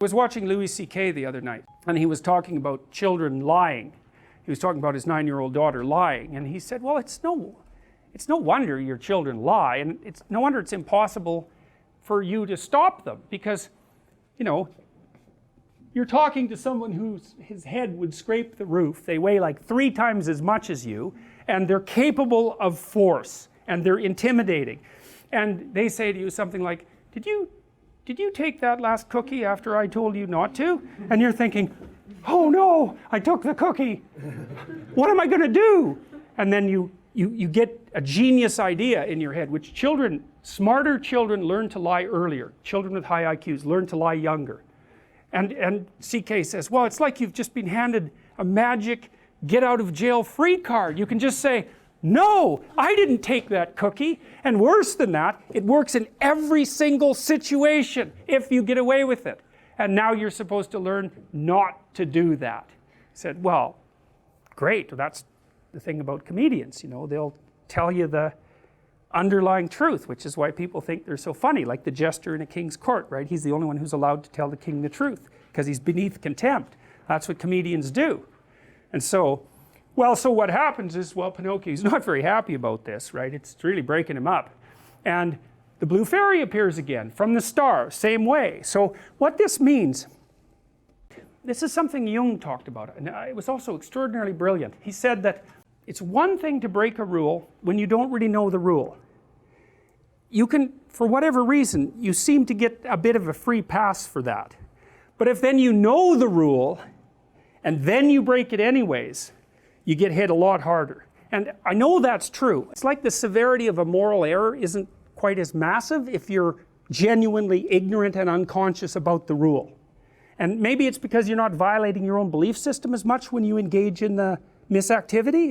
I was watching Louis C.K. the other night, and he was talking about children lying. He was talking about his 9-year-old daughter lying, and he said, well, it's no wonder your children lie, and it's no wonder it's impossible for you to stop them, because, you know, you're talking to someone his head would scrape the roof. They weigh like 3 times as much as you, and they're capable of force, and they're intimidating. And they say to you something like, did you take that last cookie after I told you not to? And you're thinking, oh no, I took the cookie. What am I going to do? And then you get a genius idea in your head, which smarter children learn to lie earlier. Children with high IQs learn to lie younger. And CK says, well, it's like you've just been handed a magic get out of jail free card. You can just say, no, I didn't take that cookie. And worse than that, it works in every single situation if you get away with it. And now you're supposed to learn not to do that. I said, well, great. That's the thing about comedians, you know, they'll tell you the underlying truth, which is why people think they're so funny, like the jester in a king's court, right? He's the only one who's allowed to tell the king the truth because he's beneath contempt. That's what comedians do. And so, well, so what happens is, well, Pinocchio's not very happy about this, right? It's really breaking him up. And the blue fairy appears again from the star, same way. So what this means, this is something Jung talked about, and it was also extraordinarily brilliant. He said that it's one thing to break a rule when you don't really know the rule. You can, for whatever reason, you seem to get a bit of a free pass for that. But if then you know the rule, and then you break it anyways, you get hit a lot harder. And I know that's true. It's like the severity of a moral error isn't quite as massive if you're genuinely ignorant and unconscious about the rule. And maybe it's because you're not violating your own belief system as much when you engage in the misactivity.